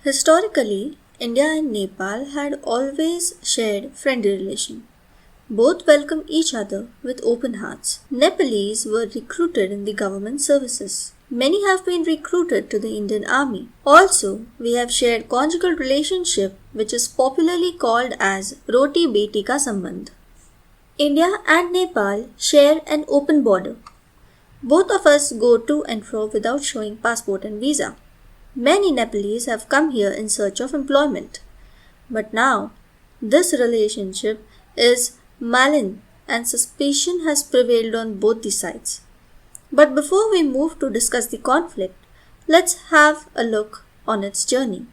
Historically, India and Nepal had always shared friendly relations. Both welcomed each other with open hearts. Nepalese were recruited in the government services. Many have been recruited to the Indian army. Also, we have shared conjugal relationship which is popularly called as Roti Beti Ka Sambandh. India and Nepal share an open border. Both of us go to and fro without showing passport and visa. Many Nepalese have come here in search of employment. But now, this relationship is malign and suspicion has prevailed on both the sides. But before we move to discuss the conflict, let's have a look on its journey.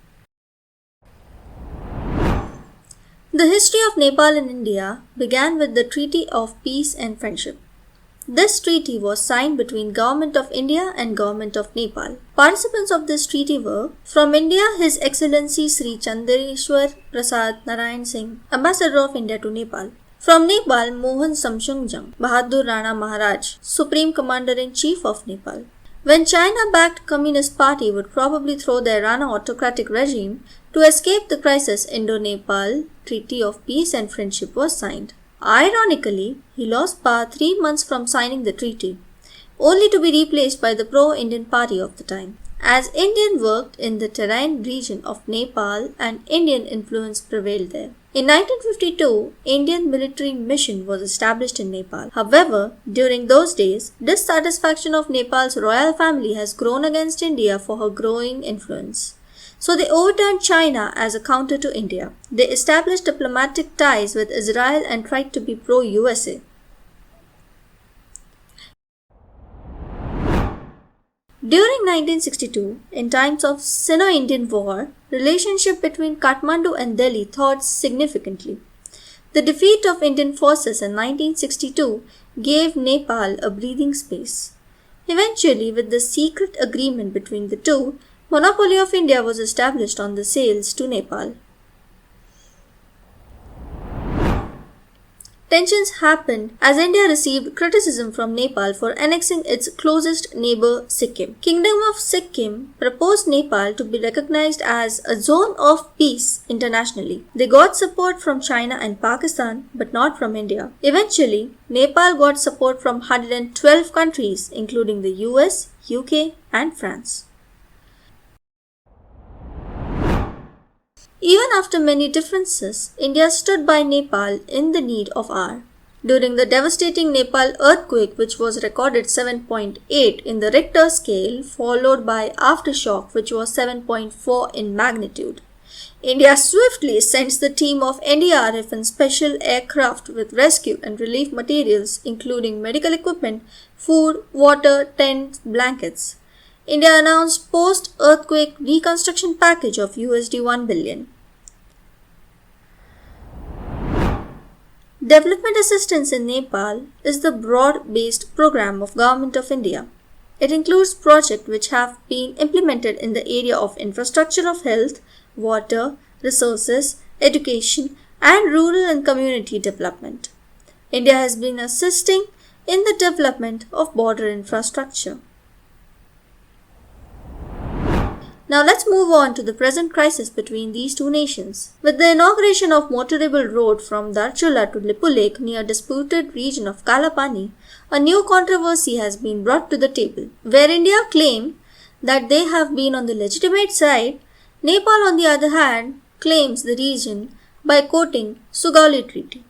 The history of Nepal and India began with the Treaty of Peace and Friendship. This treaty was signed between Government of India and Government of Nepal. Participants of this treaty were from India His Excellency Sri Chandrashwar Prasad Narayan Singh, Ambassador of India to Nepal. From Nepal, Mohan Samshungjam, Bahadur Rana Maharaj, Supreme Commander-in-Chief of Nepal. When China-backed Communist Party would probably throw their Rana autocratic regime, to escape the crisis, Indo-Nepal Treaty of Peace and Friendship was signed. Ironically, he lost power 3 months from signing the treaty, only to be replaced by the pro-Indian party of the time. As Indian worked in the terrain region of Nepal and Indian influence prevailed there. In 1952, Indian military mission was established in Nepal. However, during those days, dissatisfaction of Nepal's royal family has grown against India for her growing influence. So they overturned China as a counter to India. They established diplomatic ties with Israel and tried to be pro-USA. During 1962, in times of Sino-Indian War, relationship between Kathmandu and Delhi thawed significantly. The defeat of Indian forces in 1962 gave Nepal a breathing space. Eventually, with the secret agreement between the two, monopoly of India was established on the sales to Nepal. Tensions happened as India received criticism from Nepal for annexing its closest neighbor Sikkim. Kingdom of Sikkim proposed Nepal to be recognized as a zone of peace internationally. They got support from China and Pakistan but not from India. Eventually, Nepal got support from 112 countries including the US, UK and France. Even after many differences, India stood by Nepal in the need of hour. During the devastating Nepal earthquake, which was recorded 7.8 in the Richter scale, followed by aftershock, which was 7.4 in magnitude, India swiftly sends the team of NDRF and special aircraft with rescue and relief materials, including medical equipment, food, water, tents, blankets. India announced post-earthquake reconstruction package of USD 1 billion. Development assistance in Nepal is the broad-based program of Government of India. It includes projects which have been implemented in the area of infrastructure of health, water, resources, education, and rural and community development. India has been assisting in the development of border infrastructure. Now let's move on to the present crisis between these two nations. With the inauguration of motorable road from Darchula to Lipu Lake near disputed region of Kalapani, a new controversy has been brought to the table. Where India claimed that they have been on the legitimate side, Nepal on the other hand claims the region by quoting Sugauli Treaty.